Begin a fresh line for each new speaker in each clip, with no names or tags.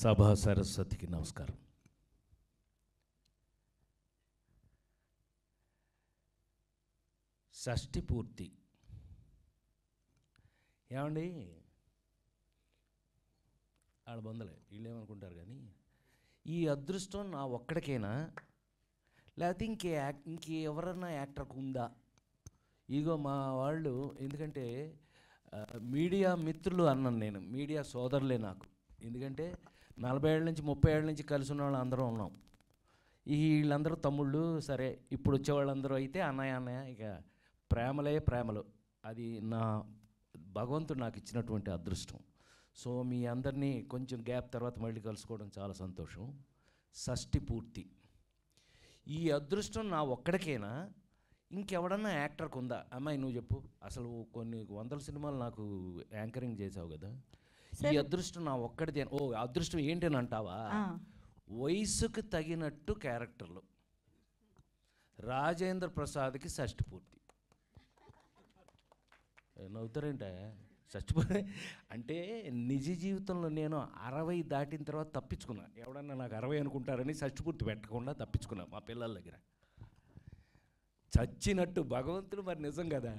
సభా సరస్వతికి నమస్కారం. షష్ఠి పూర్తి ఏమండి, ఆడ బొందలే వీళ్ళు ఏమనుకుంటారు కానీ ఈ అదృష్టం నా ఒక్కడికేనా లేకపోతే ఇంకెవరన్నా యాక్టర్కి ఉందా? ఇగో మా వాళ్ళు, ఎందుకంటే మీడియా మిత్రులు అన్నాను నేను, మీడియా సోదరులే నాకు. ఎందుకంటే 40 ఏళ్ళ నుంచి 30 ఏళ్ళ నుంచి కలిసి ఉన్న వాళ్ళు అందరూ ఉన్నాం. వీళ్ళందరూ తమ్ముళ్ళు, సరే ఇప్పుడు వచ్చేవాళ్ళందరూ అయితే అన్నయ్య ఇక ప్రేమలే ప్రేమలు. అది నా భగవంతుడు నాకు ఇచ్చినటువంటి అదృష్టం. సో మీ అందరినీ కొంచెం గ్యాప్ తర్వాత మళ్ళీ కలుసుకోవడం చాలా సంతోషం. షష్ఠి పూర్తి. ఈ అదృష్టం నా ఒక్కడికేనా ఇంకెవడన్నా యాక్టర్కి ఉందా? అమ్మాయి నువ్వు చెప్పు. అసలు కొన్ని 100 సినిమాలు నాకు యాంకరింగ్ చేసావు కదా, ఈ అదృష్టం నా ఒక్కడిదే. ఓ అదృష్టం ఏంటని అంటావా? వయసుకు తగినట్టు క్యారెక్టర్లు. రాజేంద్ర ప్రసాద్కి షష్ఠి పూర్తి. నవ్వుతారేంటే? షష్ఠి పూర్తి అంటే నిజ జీవితంలో నేను 60 దాటిన తర్వాత తప్పించుకున్నా. ఎవడన్నా నాకు 60 అనుకుంటారని షష్ఠి పూర్తి పెట్టకుండా తప్పించుకున్నా మా పిల్లల దగ్గర. చచ్చినట్టు భగవంతుడు మరి నిజం కదా.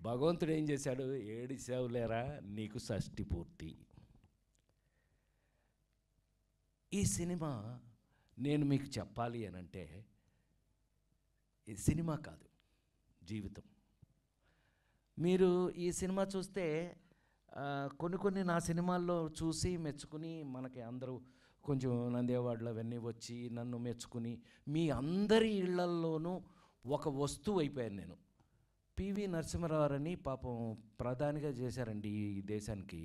భగవంతుడు ఏం చేశాడు? ఏడిసావులేరా నీకు షష్ఠి పూర్తి. ఈ సినిమా నేను మీకు చెప్పాలి అని అంటే, ఈ సినిమా కాదు, జీవితం. మీరు ఈ సినిమా చూస్తే కొన్ని నా సినిమాల్లో చూసి మెచ్చుకుని మనకి అందరూ కొంచెం నంది అవార్డులు అవన్నీ వచ్చి నన్ను మెచ్చుకుని మీ అందరి ఇళ్లల్లోనూ ఒక వస్తువు అయిపోయాను నేను. పివి నరసింహారావు అని పాపం ప్రధానిగా చేశారండి ఈ దేశానికి,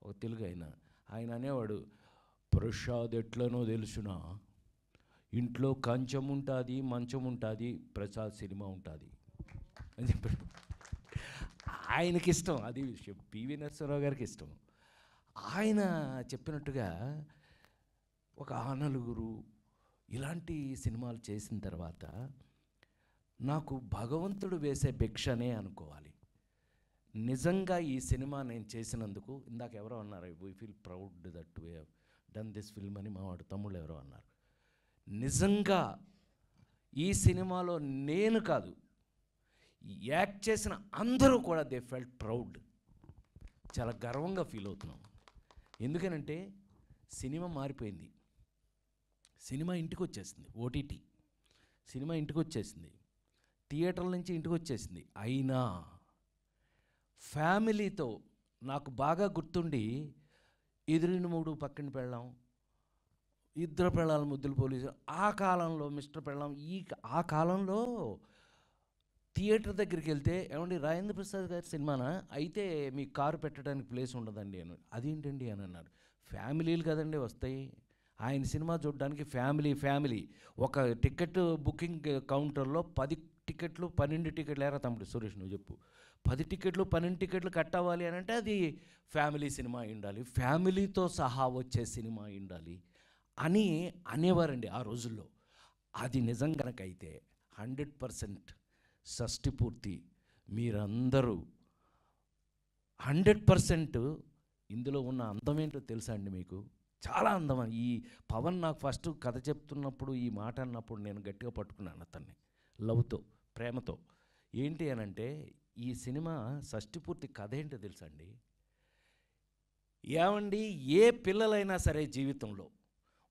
ఒక తెలుగు ఆయన అనేవాడు, ప్రసాద్ ఎట్లనో తెలుసునా, ఇంట్లో కంచం ఉంటుంది, మంచం ఉంటుంది, ప్రసాద్ సినిమా ఉంటుంది అని చెప్పాడు. ఆయనకి ఇష్టం అది విషయం, పివి నరసింహారావు గారికి ఇష్టం. ఆయన చెప్పినట్టుగా ఒక నలుగురు ఇలాంటి సినిమాలు చేసిన తర్వాత నాకు భగవంతుడు వేసే భిక్షనే అనుకోవాలి. నిజంగా ఈ సినిమా నేను చేసినందుకు, ఇందాక ఎవరో అన్నారు, we feel proud that we have done this film అని మా వాడు తమ్ముళ్ళు ఎవరో అన్నారు. నిజంగా ఈ సినిమాలో నేను కాదు, యాక్ట్ చేసిన అందరూ కూడా దే ఫెల్ట్ ప్రౌడ్. చాలా గర్వంగా ఫీల్ అవుతున్నాం. ఎందుకనంటే సినిమా మారిపోయింది. సినిమా ఇంటికి వచ్చేసింది, ఓటీటీ సినిమా ఇంటికి వచ్చేసింది, థియేటర్ల నుంచి ఇంటికి వచ్చేసింది. అయినా ఫ్యామిలీతో నాకు బాగా గుర్తుండి, ఎదురిని మూడు పక్కన పెళ్ళాం, ఇద్దరు పెళ్ళాలి ముద్దులు పోలీసు, ఆ కాలంలో మిస్టర్ పెళ్ళాం, ఆ కాలంలో థియేటర్ దగ్గరికి వెళ్తే, ఏమండి రాజేంద్ర ప్రసాద్ గారి సినిమానా అయితే మీ కారు పెట్టడానికి ప్లేస్ ఉండదండి అని. అదేంటండి అని అన్నారు. ఫ్యామిలీలు కదండి వస్తాయి, ఆయన సినిమా చూడడానికి ఫ్యామిలీ ఒక టికెట్ బుకింగ్ కౌంటర్లో 10 టికెట్లు 12 టికెట్లు, లేరా తమ్ముడు సురేష్ నువ్వు చెప్పు, 10 టికెట్లు 12 టికెట్లు కట్ అవ్వాలి అని అంటే అది ఫ్యామిలీ సినిమా ఉండాలి, ఫ్యామిలీతో సహా వచ్చే సినిమా ఉండాలి అని అనేవారండి ఆ రోజుల్లో. అది నిజం కనుకైతే 100% షష్ఠి పూర్తి మీరందరూ 100% ఇందులో ఉన్న అందం ఏంటో తెలుసా అండి మీకు? చాలా అందం. ఈ పవన్ నాకు ఫస్ట్ కథ చెప్తున్నప్పుడు ఈ మాట అన్నప్పుడు నేను గట్టిగా పట్టుకున్నాను అతన్ని, లవ్తో, ప్రేమతో. ఏంటి అని అంటే, ఈ సినిమా షష్ఠి పూర్తి కథ ఏంటో తెలుసా అండి? ఏమండి, ఏ పిల్లలైనా సరే జీవితంలో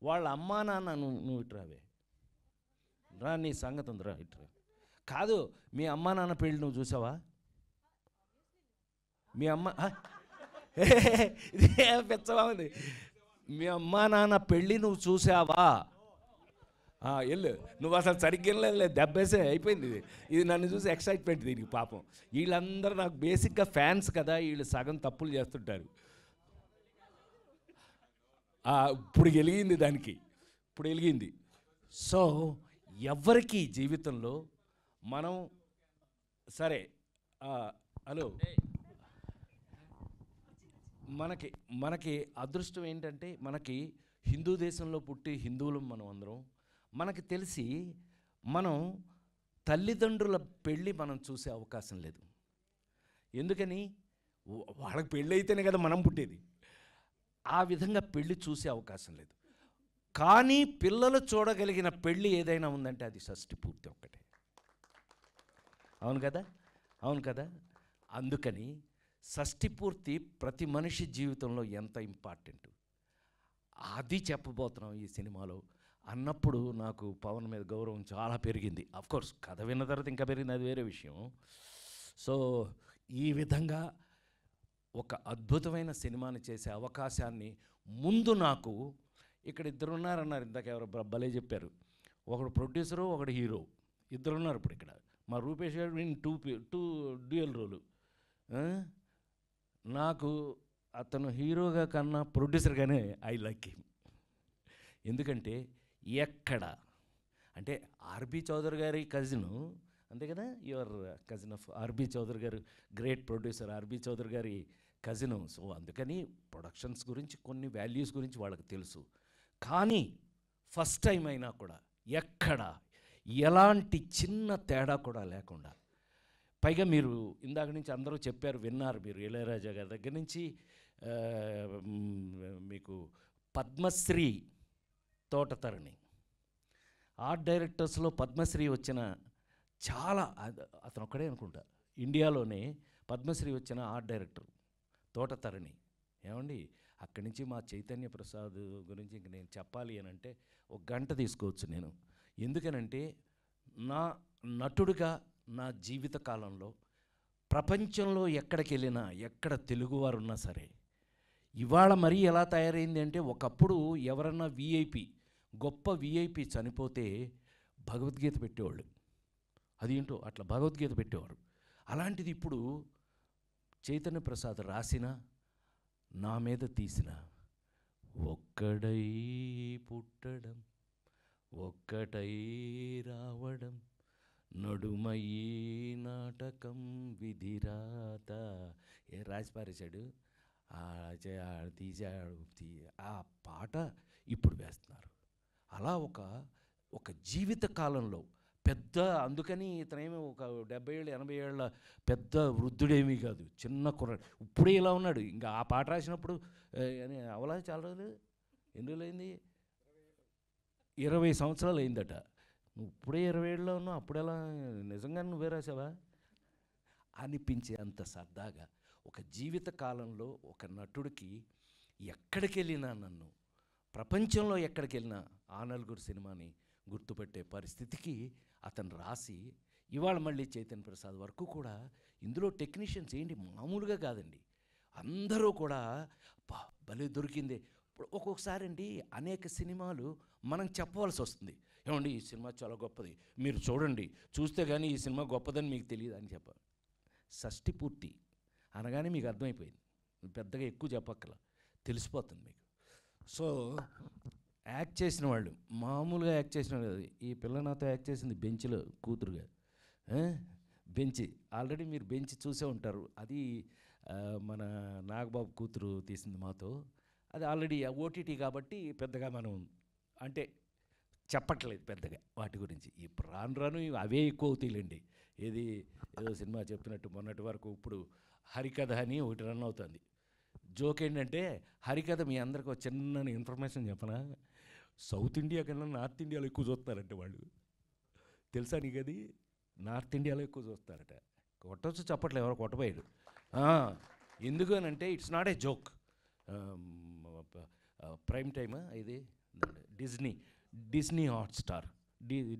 వాళ్ళ అమ్మా నాన్న, నువ్వు ఇటురావే రా, నీ సంగతి ఉందిరా ఇటురా. కాదు, మీ అమ్మా నాన్న పెళ్ళి నువ్వు చూసావా? మీ అమ్మ ఇదే పెచ్చవా ఉంది. మీ అమ్మా నాన్న పెళ్ళి నువ్వు చూసావా? వెళ్ళు, నువ్వు అసలు సరిగ్గా లేదు, దెబ్బేసే అయిపోయింది. ఇది నన్ను చూసి ఎక్సైట్మెంట్ దీనికి. పాపం వీళ్ళందరూ నాకు బేసిక్గా ఫ్యాన్స్ కదా, వీళ్ళు సగం తప్పులు చేస్తుంటారు. ఇప్పుడు వెలిగింది దానికి, ఇప్పుడు వెలిగింది. సో ఎవరికి జీవితంలో మనం సరే, హలో, మనకి అదృష్టం ఏంటంటే, మనకి హిందూ దేశంలో పుట్టి హిందువులం మనం అందరం. మనకి తెలిసి మనం తల్లిదండ్రుల పెళ్ళి మనం చూసే అవకాశం లేదు. ఎందుకని? వాళ్ళకి పెళ్ళి అయితేనే కదా మనం పుట్టేది. ఆ విధంగా పెళ్ళి చూసే అవకాశం లేదు. కానీ పిల్లలు చూడగలిగిన పెళ్ళి ఏదైనా ఉందంటే అది షష్ఠి పూర్తి ఒక్కటే. అవును కదా, అవును కదా. అందుకని షష్ఠి పూర్తి ప్రతి మనిషి జీవితంలో ఎంత ఇంపార్టెంట్ అది చెప్పబోతున్నాం ఈ సినిమాలో అన్నప్పుడు నాకు పవన్ మీద గౌరవం చాలా పెరిగింది. కోర్స్ కథ విన్న తర్వాత ఇంకా పెరిగింది, అది వేరే విషయం. సో ఈ విధంగా ఒక అద్భుతమైన సినిమాని చేసే అవకాశాన్ని ముందు నాకు ఇక్కడ ఇద్దరు ఉన్నారన్నారు, ఇందాక ఎవరు భలే చెప్పారు, ఒకడు ప్రొడ్యూసరు ఒకడు హీరో, ఇద్దరు ఉన్నారు ఇప్పుడు ఇక్కడ. మా రూపేష్ గారు నేను టూ డ్యూయల్ రోలు. నాకు అతను హీరోగా కన్నా ప్రొడ్యూసర్గానే ఐ లైక్ హిమ్. ఎందుకంటే ఎక్కడ అంటే ఆర్బి చౌదరి గారి కజిను, అంతే కదా, your cousin of R B Chowdary గారు, గ్రేట్ ప్రొడ్యూసర్ ఆర్బి చౌదరి గారి కజిను. సో అందుకని ప్రొడక్షన్స్ గురించి కొన్ని వాల్యూస్ గురించి వాళ్ళకి తెలుసు. కానీ ఫస్ట్ టైం అయినా కూడా ఎక్కడ ఎలాంటి చిన్న తేడా కూడా లేకుండా, పైగా మీరు ఇందాక నుంచి అందరూ చెప్పారు, విన్నారు మీరు, ఇళయరాజా గారి దగ్గర నుంచి మీకు పద్మశ్రీ తోటతరణి, ఆర్ట్ డైరెక్టర్స్లో పద్మశ్రీ వచ్చిన చాలా, అతను ఒక్కడే అనుకుంటా ఇండియాలోనే పద్మశ్రీ వచ్చిన ఆర్ట్ డైరెక్టర్ తోటతరణి. ఏమండి, అక్కడి నుంచి మా చైతన్య ప్రసాద్ గురించి ఇంక నేను చెప్పాలి అని అంటే ఒక గంట తీసుకోవచ్చు నేను. ఎందుకనంటే నా నటుడిగా నా జీవిత కాలంలో ప్రపంచంలో ఎక్కడికి వెళ్ళినా, ఎక్కడ తెలుగువారు ఉన్నా సరే, ఇవాళ మరీ ఎలా తయారైంది అంటే, ఒకప్పుడు ఎవరన్నా విఐపి, గొప్ప విఐపి చనిపోతే భగవద్గీత పెట్టేవాళ్ళు, అదేంటో అట్లా భగవద్గీత పెట్టేవారు. అలాంటిది ఇప్పుడు చైతన్య ప్రసాద్ రాసిన, నా మీద తీసిన ఒక్కడై పుట్టడం ఒక్కటై రావడం నడుమయీ నాటకం విధిరాత, ఏ రాసి పారేశాడు, తీసాడు. ఆ పాట ఇప్పుడు వేస్తున్నారు. అలా ఒక జీవిత కాలంలో పెద్ద, అందుకని ఇతనేమీ ఒక 70 ఏళ్ళు 80 ఏళ్ళ పెద్ద వృద్ధుడేమీ కాదు, చిన్న కుర్రాడు, ఇప్పుడే ఇలా ఉన్నాడు. ఇంకా ఆ పాట రాసినప్పుడు అని అవలా చాలా రోజులు, ఎన్ని రోజులు అయింది, 20 సంవత్సరాలు అయిందట. నువ్వు ఇప్పుడే 20 ఏళ్ళలో ఉన్నావు, అప్పుడెలా, నిజంగా నువ్వే రాసావా అనిపించే అంత సరదాగా ఒక జీవిత కాలంలో ఒక నటుడికి ఎక్కడికి వెళ్ళినా, నన్ను ప్రపంచంలో ఎక్కడికి వెళ్ళినా ఆ నలుగురు సినిమాని గుర్తుపెట్టే పరిస్థితికి అతను రాసి, ఇవాళ మళ్ళీ చైతన్య ప్రసాద్ వరకు కూడా ఇందులో టెక్నీషియన్స్ ఏంటి మామూలుగా కాదండి, అందరూ కూడా భలే దొరికింది. ఇప్పుడు ఒక్కొక్కసారి అండి అనేక సినిమాలు మనం చెప్పవలసి వస్తుంది, ఏమండి ఈ సినిమా చాలా గొప్పది, మీరు చూడండి, చూస్తే కానీ ఈ సినిమా గొప్పదని మీకు తెలియదు అని చెప్పాలి. షష్ఠి పూర్తి అనగానే మీకు అర్థమైపోయింది, పెద్దగా ఎక్కువ చెప్పక్కల, తెలిసిపోతుంది మీకు. సో యాక్ట్ చేసిన వాళ్ళు మామూలుగా యాక్ట్ చేసిన వాళ్ళు, ఈ పిల్ల నాతో యాక్ట్ చేసింది బెంచ్లో కూతురుగా, బెంచి ఆల్రెడీ మీరు బెంచ్ చూసే ఉంటారు, అది మన నాగబాబు కూతురు తీసింది మాతో. అది ఆల్రెడీ ఓటీటీ కాబట్టి పెద్దగా మనం అంటే చెప్పట్లేదు పెద్దగా వాటి గురించి. ఇప్పుడు రాను రాను అవే ఎక్కువ అవుతాయిలేండి. ఏదో సినిమా చెప్పినట్టు మొన్నటి వరకు ఇప్పుడు హరికథ అని ఒకటి రన్ అవుతుంది. జోక్ ఏంటంటే, హరికథ మీ అందరికి ఒక చిన్న ఇన్ఫర్మేషన్ చెప్పనా, సౌత్ ఇండియా కన్నా నార్త్ ఇండియాలో ఎక్కువ చూస్తారంటే వాళ్ళు, తెలుసా నీకు అది? నార్త్ ఇండియాలో ఎక్కువ చూస్తారట. కొట్టవచ్చు చప్పట్లు, ఎవరో కొట్టబోయాడు. ఎందుకు అని అంటే, it's not a joke. Prime టైమా ఇది, డిజ్నీ హాట్స్టార్,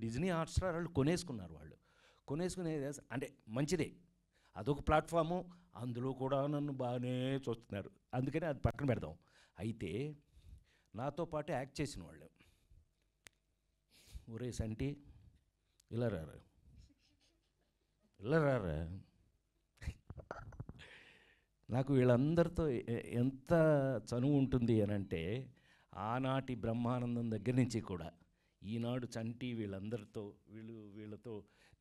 డిజ్నీ హాట్స్టార్ వాళ్ళు కొనేసుకున్నారు. వాళ్ళు కొనేసుకునే అంటే మంచిదే, అదొక ప్లాట్ఫాము, అందులో కూడా నన్ను బాగానే చూస్తున్నారు, అందుకని అది పక్కన పెడదాం. అయితే నాతో పాటు యాక్ట్ చేసిన వాళ్ళు, ఒరే సంటి ఇలా రారా, ఇలా రారా, నాకు వీళ్ళందరితో ఎంత చనువు ఉంటుంది అని అంటే, ఆనాటి బ్రహ్మానందం దగ్గర నుంచి కూడా ఈనాడు చంటి వీళ్ళందరితో వీళ్ళతో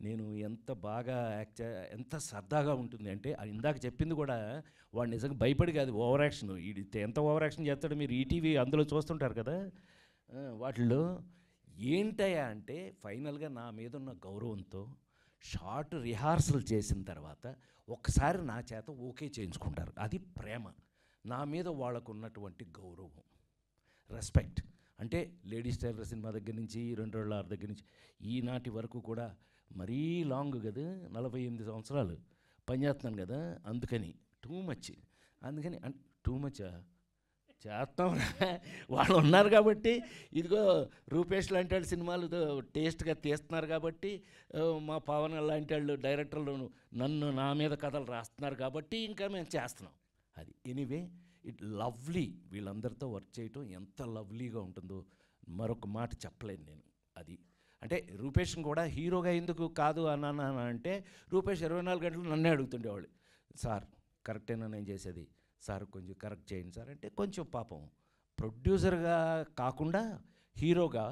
నేను ఎంత బాగా ఎంత సరదాగా ఉంటుంది అంటే, ఇందాక చెప్పింది కూడా వాడు నిజంగా భయపడి కాదు, ఓవర్ యాక్షన్, ఎంత ఓవర్ యాక్షన్ చేస్తాడో మీరు ఈటీవీ అందులో చూస్తుంటారు కదా, వాటిల్లో ఏంటయ్యా అంటే, ఫైనల్గా నా మీద ఉన్న గౌరవంతో షార్ట్ రిహార్సల్ చేసిన తర్వాత ఒక్కసారి నా చేత ఓకే చేయించుకుంటారు. అది ప్రేమ. నా మీద వాళ్ళకు ఉన్నటువంటి గౌరవం, రెస్పెక్ట్. అంటే లేడీస్ టైలర్ సినిమా దగ్గర నుంచి 2 దగ్గర నుంచి ఈనాటి వరకు కూడా మరీ లాంగ్ కదా, 48 సంవత్సరాలు పనిచేస్తున్నాను కదా, అందుకని టూ మచ్. అందుకని టూ మచ్ చేస్తాం. వాళ్ళు ఉన్నారు కాబట్టి, ఇదిగో రూపేష్ లాంటి వాళ్ళు సినిమాలు టేస్ట్గా తీస్తున్నారు కాబట్టి, మా పవన్ లాంటి వాళ్ళు డైరెక్టర్లు నా మీద కథలు రాస్తున్నారు కాబట్టి ఇంకా మేము చేస్తున్నాం. అది ఎనీవే ఇట్ లవ్లీ. వీళ్ళందరితో వర్క్ చేయటం ఎంత లవ్లీగా ఉంటుందో మరొక మాట చెప్పలేను నేను. అది అంటే రూపేష్ని కూడా హీరోగా ఎందుకు కాదు అన్నాను అంటే, రూపేష్ 24 గంటలు నన్నే అడుగుతుండేవాళ్ళు, సార్ కరెక్టేనా నేను చేసేది, సార్ కొంచెం కరెక్ట్ చేయండి సార్ అంటే. కొంచెం పాపం ప్రొడ్యూసర్గా కాకుండా హీరోగా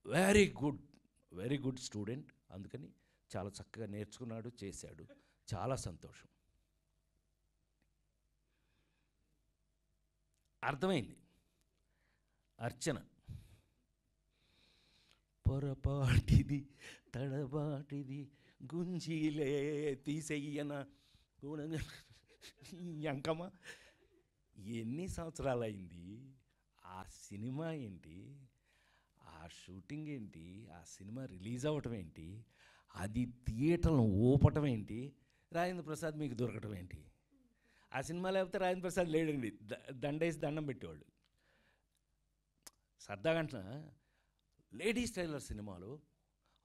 వెరీ గుడ్ స్టూడెంట్. అందుకని చాలా చక్కగా నేర్చుకున్నాడు, చేశాడు. చాలా సంతోషం. అర్థమైంది. అర్చన పొరపాటిది తడబాటిది గుంజీలే తీసేయన ఎంకమ్మ. ఎన్ని సంవత్సరాలైంది ఆ సినిమా ఏంటి, ఆ షూటింగ్ ఏంటి, ఆ సినిమా రిలీజ్ అవ్వటం ఏంటి, అది థియేటర్లను ఊపటం ఏంటి, రాజేంద్ర ప్రసాద్ మీకు దొరకటం ఏంటి. ఆ సినిమా లేకపోతే రాజేంద్ర ప్రసాద్ లేడండి, దండేసి దండం పెట్టేవాళ్ళు. సరదాగంట లేడీస్ టైలర్ సినిమాలో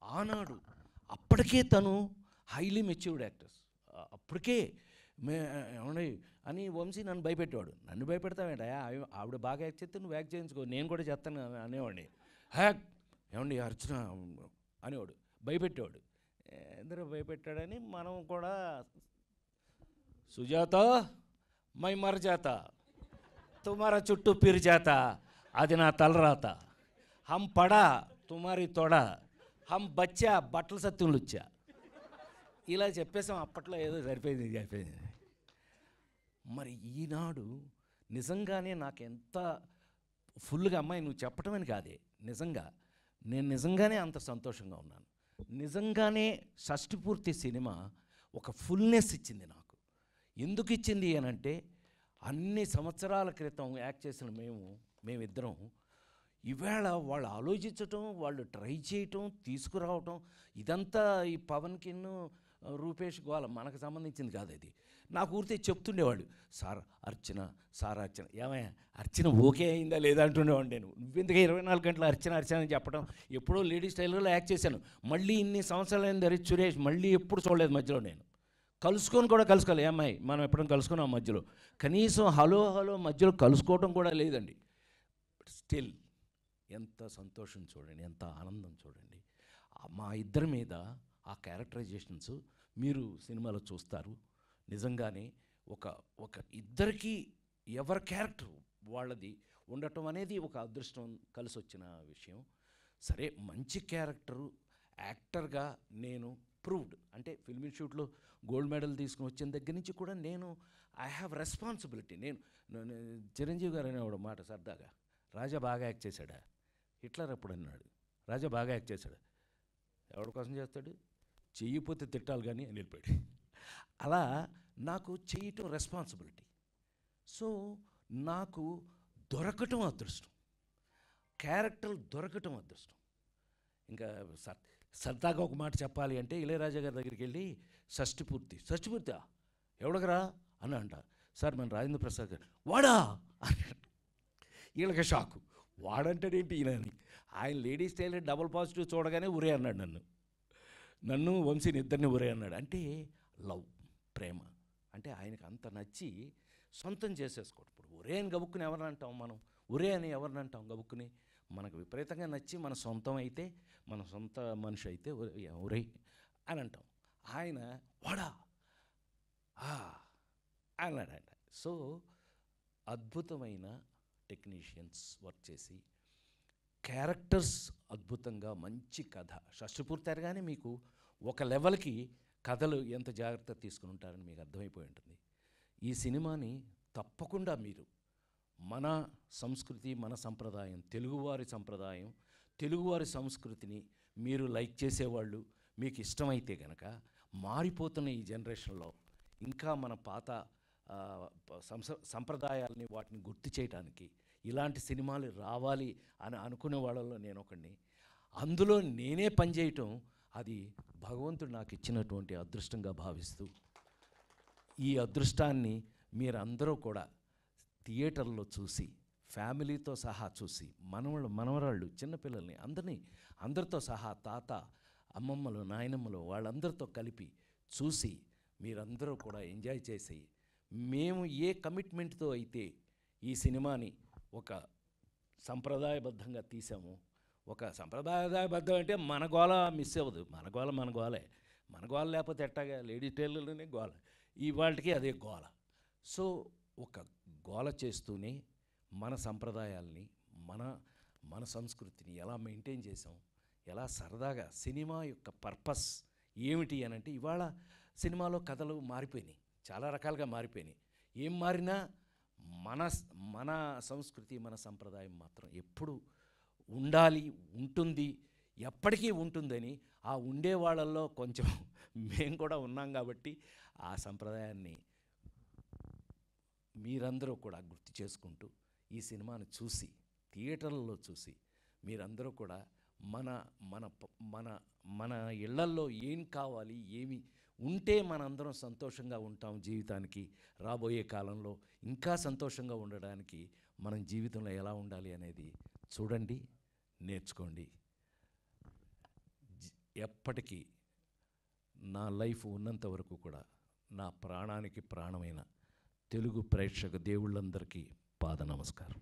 ఆనాడు అప్పటికే తను హైలీ మెచ్యూర్డ్ యాక్టర్స్, అప్పటికే ఏమండి అని వంశీ నన్ను భయపెట్టేవాడు. నన్ను భయపెడతావేంట, ఆవిడ బాగా యాక్ట్ చేస్తే నువ్వు యాక్ట్ చేయించుకో, నేను కూడా చేస్తాను అనేవాడిని. హ్యాక్ ఏమండి అర్చన అనేవాడు, భయపెట్టేవాడు. ఎందుకు భయపెట్టాడని మనం కూడా సుజాత మై మర జాత తుమారా చుట్టూ పిరి జాత, అది నా తలరాత, హమ్ పడా తుమారి తొడ, హమ్ బచ్చా బట్టల సత్యంలు వచ్చా. ఇలా చెప్పేసాం అప్పట్లో, ఏదో సరిపోయింది. మరి ఈనాడు నిజంగానే నాకు ఎంత ఫుల్గా, అమ్మాయి నువ్వు చెప్పటం అని కాదే, నేను నిజంగానే అంత సంతోషంగా ఉన్నాను. నిజంగానే షష్టిపూర్తి సినిమా ఒక ఫుల్నెస్ ఇచ్చింది నాకు. ఎందుకు ఇచ్చింది అనంటే, అన్ని సంవత్సరాల క్రితం యాక్ట్ చేసిన మేమిద్దరం ఈవేళ వాళ్ళు ఆలోచించటం, వాళ్ళు ట్రై చేయటం, తీసుకురావటం, ఇదంతా ఈ పవన్కిన్ను రూపేష్ గోల మనకు సంబంధించింది కాదు. అది నాకు ఊరితే చెప్తుండేవాడు, సార్ అర్చన ఏమయ్యా అర్చన ఓకే అయిందా లేదా అంటుండేవాడు. నేను నువ్వెందుకు 24 గంటలు అర్చన అని చెప్పడం. ఎప్పుడో లేడీస్ టైలర్లో యాక్ట్ చేశాను, మళ్ళీ ఇన్ని సంవత్సరాలు అయింది సురేష్, మళ్ళీ ఎప్పుడు చూడలేదు మధ్యలో. నేను కలుసుకోవాలి ఏమ్మాయి, మనం ఎప్పుడైనా కలుసుకున్నాం మధ్యలో, కనీసం హలో మధ్యలో కలుసుకోవటం కూడా లేదండి. స్టిల్ ఎంత సంతోషం చూడండి, ఎంత ఆనందం చూడండి. మా ఇద్దరి మీద ఆ క్యారెక్టరైజేషన్స్ మీరు సినిమాలో చూస్తారు. నిజంగానే ఒక ఇద్దరికి ఎవరి క్యారెక్టర్ వాళ్ళది ఉండటం అనేది ఒక అదృష్టం కలిసి వచ్చిన విషయం. సరే, మంచి క్యారెక్టరు యాక్టర్గా నేను ప్రూవ్డ్. అంటే ఫిల్మ్ ఇన్స్టిట్యూట్లో గోల్డ్ మెడల్ తీసుకుని వచ్చిన దగ్గర నుంచి కూడా నేను ఐ హ్యావ్ రెస్పాన్సిబిలిటీ. నేను చిరంజీవి గారు అనేవాడు మాట సరదాగా, రాజా బాగా యాక్ట్ చేశాడా, హిట్లర్ అప్పుడు అన్నాడు, రాజా బాగా యాక్ట్ చేశాడు, ఎవరి కోసం చేస్తాడు, చెయ్యిపోతే తిట్టాలి కానీ అని వెళ్ళిపోయాడు. అలా నాకు చేయటం రెస్పాన్సిబిలిటీ. సో నాకు దొరకటం అదృష్టం, క్యారెక్టర్లు దొరకటం అదృష్టం. ఇంకా సరదాగా ఒక మాట చెప్పాలి అంటే, ఇళయరాజా గారి దగ్గరికి వెళ్ళి షష్టిపూర్తి ఎవడగరా అని అంట. సార్ మన రాజేంద్ర ప్రసాద్ గారు, వాడా అన్నాడు. వీళ్ళకి షాకు, వాడంటాడేంటి ఈయనని. ఆయన లేడీస్ టైలర్ డబుల్ పాజిటివ్ చూడగానే ఉరే అన్నాడు, నన్ను వంశీని ఇద్దరిని ఉరే అన్నాడు. అంటే లవ్, ప్రేమ అంటే ఆయనకు అంత నచ్చి సొంతం చేసేసుకోడు. ఇప్పుడు ఒరే అని గబుక్కుని ఎవరిని అంటాం మనం, ఒరే అని ఎవరిని అంటాం గబుక్కుని. మనకు విపరీతంగా నచ్చి మన సొంతం అయితే, మన సొంత మనిషి అయితే ఒరే అని అంటాం. ఆయన వాడా అన్నాడంట. సో అద్భుతమైన టెక్నీషియన్స్ వర్క్ చేసి, క్యారెక్టర్స్ అద్భుతంగా, మంచి కథ. షష్టిపూర్తి అనగానే మీకు ఒక లెవెల్కి కథలు ఎంత జాగ్రత్త తీసుకుని ఉంటారని మీకు అర్థమైపోయి ఉంటుంది. ఈ సినిమాని తప్పకుండా మీరు మన సంస్కృతి, మన సంప్రదాయం, తెలుగువారి సంప్రదాయం, తెలుగువారి సంస్కృతిని మీరు లైక్ చేసేవాళ్ళు, మీకు ఇష్టమైతే కనుక, మారిపోతున్న ఈ జనరేషన్లో ఇంకా మన పాత సంప్రదాయాల్ని వాటిని గుర్తు చేయడానికి ఇలాంటి సినిమాలు రావాలి అని అనుకునే వాళ్ళలో నేను ఒకడిని. అందులో నేనే పనిచేయటం అది భగవంతుడు నాకు ఇచ్చినటువంటి అదృష్టంగా భావిస్తూ, ఈ అదృష్టాన్ని మీరందరూ కూడా థియేటర్లో చూసి ఫ్యామిలీతో సహా చూసి మనవరాళ్ళు చిన్నపిల్లల్ని అందరితో సహా తాత అమ్మమ్మలు నాయనమ్మలు వాళ్ళందరితో కలిపి చూసి మీరందరూ కూడా ఎంజాయ్ చేసి, మేము ఏ కమిట్మెంట్తో అయితే ఈ సినిమాని ఒక సంప్రదాయబద్ధంగా తీసాము, ఒక సంప్రదాయబద్ధం అంటే మన గోల మిస్ అవ్వదు, మన గోల లేకపోతే ఎట్టాగా లేడీ టైలర్లోనే గోల, ఇవాళకి అదే గోల. సో ఒక గోల చేస్తూనే మన సంప్రదాయాల్ని మన సంస్కృతిని ఎలా మెయింటైన్ చేసాం, ఎలా సరదాగా సినిమా యొక్క పర్పస్ ఏమిటి అని అంటే, ఇవాళ సినిమాలో కథలు మారిపోయినాయి, చాలా రకాలుగా మారిపోయినాయి. ఏం మారినా మన సంస్కృతి మన సంప్రదాయం మాత్రం ఎప్పుడు ఉండాలి, ఉంటుంది, ఎప్పటికీ ఉంటుందని ఆ ఉండే వాళ్ళల్లో కొంచెం మేము కూడా ఉన్నాం కాబట్టి ఆ సంప్రదాయాన్ని మీరందరూ కూడా గుర్తు చేసుకుంటూ ఈ సినిమాను చూసి థియేటర్లలో చూసి మీరందరూ కూడా మన మన మన మన ఇళ్లల్లో ఏం కావాలి, ఏమి ఉంటే మనందరం సంతోషంగా ఉంటాం, జీవితానికి రాబోయే కాలంలో ఇంకా సంతోషంగా ఉండడానికి మనం జీవితంలో ఎలా ఉండాలి అనేది చూడండి, నేర్చుకోండి. ఎప్పటికీ నా లైఫ్ ఉన్నంత వరకు కూడా నా ప్రాణానికి ప్రాణమైన తెలుగు ప్రేక్షక దేవుళ్ళందరికీ పాద నమస్కారం.